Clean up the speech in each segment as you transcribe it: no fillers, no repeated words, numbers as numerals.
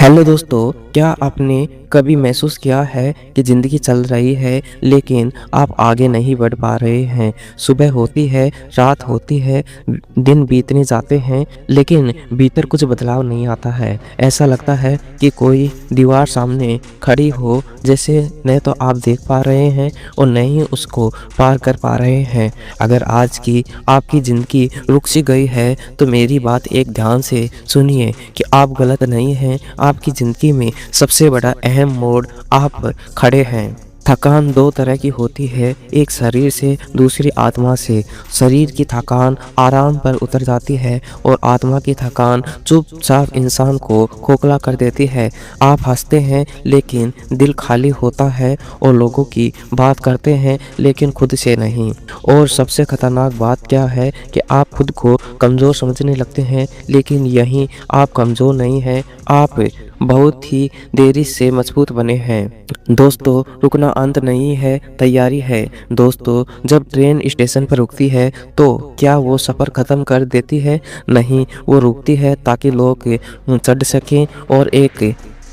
Hello दोस्तों, क्या आपने कभी महसूस किया है कि ज़िंदगी चल रही है लेकिन आप आगे नहीं बढ़ पा रहे हैं। सुबह होती है, रात होती है, दिन बीतने जाते हैं लेकिन भीतर कुछ बदलाव नहीं आता है। ऐसा लगता है कि कोई दीवार सामने खड़ी हो, जैसे न तो आप देख पा रहे हैं और न ही उसको पार कर पा रहे हैं। अगर आज की आपकी ज़िंदगी रुक सी गई है तो मेरी बात एक ध्यान से सुनिए कि आप गलत नहीं हैं। आपकी ज़िंदगी में सबसे बड़ा अहम मोड़ आप पर खड़े हैं। थकान दो तरह की होती है, एक शरीर से, दूसरी आत्मा से। शरीर की थकान आराम पर उतर जाती है और आत्मा की थकान चुपचाप इंसान को खोखला कर देती है। आप हंसते हैं लेकिन दिल खाली होता है और लोगों की बात करते हैं लेकिन खुद से नहीं। और सबसे खतरनाक बात क्या है कि आप खुद को कमज़ोर समझने लगते हैं, लेकिन यहीं आप कमज़ोर नहीं हैं, आप बहुत ही देरी से मजबूत बने हैं। दोस्तों, रुकना अंत नहीं है, तैयारी है। दोस्तों, जब ट्रेन स्टेशन पर रुकती है तो क्या वो सफ़र ख़त्म कर देती है? नहीं, वो रुकती है ताकि लोग चढ़ सकें और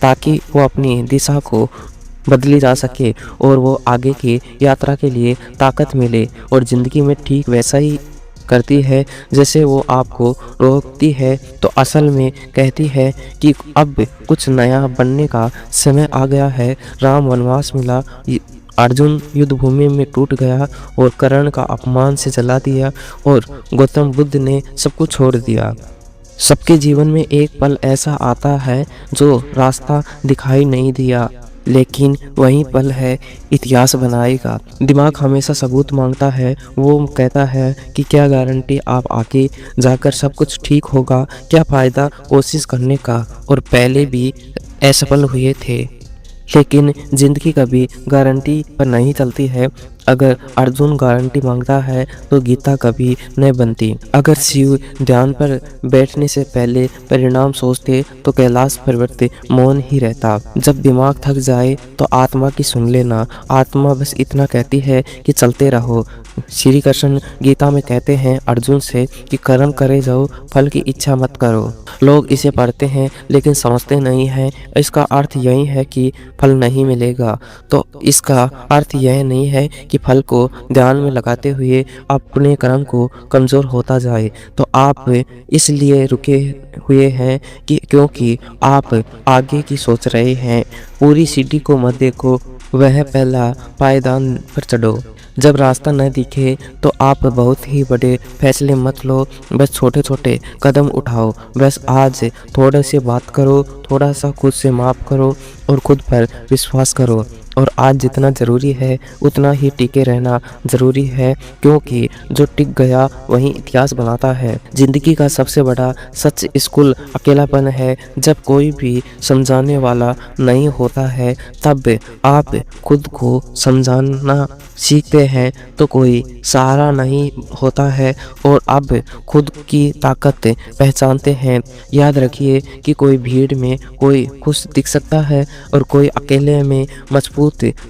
ताकि वो अपनी दिशा को बदली जा सके और वो आगे की यात्रा के लिए ताकत मिले। और ज़िंदगी में ठीक वैसा ही करती है, जैसे वो आपको रोकती है तो असल में कहती है कि अब कुछ नया बनने का समय आ गया है। राम वनवास मिला, अर्जुन युद्ध भूमि में टूट गया और कर्ण का अपमान से जला दिया और गौतम बुद्ध ने सब कुछ छोड़ दिया। सबके जीवन में एक पल ऐसा आता है जो रास्ता दिखाई नहीं दिया, लेकिन वही पल है इतिहास बनाएगा। दिमाग हमेशा सबूत मांगता है। वो कहता है कि क्या गारंटी आप आगे जाकर सब कुछ ठीक होगा, क्या फ़ायदा कोशिश करने का, और पहले भी असफल हुए थे। लेकिन ज़िंदगी कभी गारंटी पर नहीं चलती है। अगर अर्जुन गारंटी मांगता है तो गीता कभी नहीं बनती। अगर शिव ध्यान पर बैठने से पहले परिणाम सोचते तो कैलाश पर्वत मौन ही रहता। जब दिमाग थक जाए तो आत्मा की सुन लेना। आत्मा बस इतना कहती है कि चलते रहो। श्री कृष्ण गीता में कहते हैं अर्जुन से कि कर्म करे जाओ, फल की इच्छा मत करो। लोग इसे पढ़ते हैं लेकिन समझते नहीं हैं। इसका अर्थ यही है कि फल नहीं मिलेगा, तो इसका अर्थ यह नहीं है कि फल को ध्यान में लगाते हुए अपने कर्म को कमज़ोर होता जाए। तो आप इसलिए रुके हुए हैं कि क्योंकि आप आगे की सोच रहे हैं। पूरी सीढ़ी को मत देखो, वह पहला पायदान पर चढ़ो। जब रास्ता न दिखे तो आप बहुत ही बड़े फैसले मत लो, बस छोटे छोटे कदम उठाओ। बस आज थोड़े से बात करो, थोड़ा सा खुद से माफ़ करो और खुद पर विश्वास करो। और आज जितना ज़रूरी है उतना ही टिके रहना ज़रूरी है, क्योंकि जो टिक गया वही इतिहास बनाता है। ज़िंदगी का सबसे बड़ा सच स्कूल अकेलापन है। जब कोई भी समझाने वाला नहीं होता है तब आप खुद को समझाना सीखते हैं, तो कोई सहारा नहीं होता है और अब खुद की ताकत पहचानते हैं। याद रखिए कि कोई भीड़ में कोई खुश दिख सकता है और कोई अकेले में मजबूत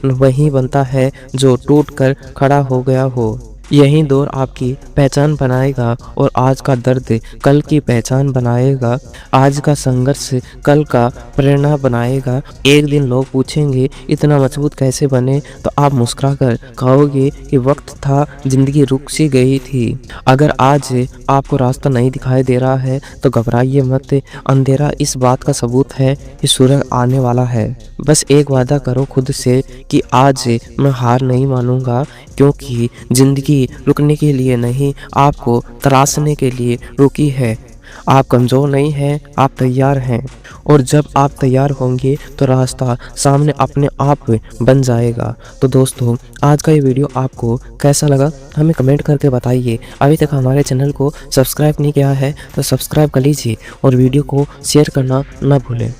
वही बनता है जो टूटकर खड़ा हो गया हो। यही दौर आपकी पहचान बनाएगा और आज का दर्द कल की पहचान बनाएगा। आज का संघर्ष कल का प्रेरणा बनाएगा। एक दिन लोग पूछेंगे इतना मजबूत कैसे बने, तो आप मुस्कुराकर कहोगे कि वक्त था, जिंदगी रुक सी गई थी। अगर आज आपको रास्ता नहीं दिखाई दे रहा है तो घबराइए मत। अंधेरा इस बात का सबूत है कि सूरज आने वाला है। बस एक वादा करो खुद से कि आज मैं हार नहीं मानूंगा, क्योंकि ज़िंदगी रुकने के लिए नहीं, आपको तराशने के लिए रुकी है। आप कमज़ोर नहीं हैं, आप तैयार हैं। और जब आप तैयार होंगे तो रास्ता सामने अपने आप बन जाएगा। तो दोस्तों, आज का ये वीडियो आपको कैसा लगा हमें कमेंट करके बताइए। अभी तक हमारे चैनल को सब्सक्राइब नहीं किया है तो सब्सक्राइब कर लीजिए और वीडियो को शेयर करना ना भूलें।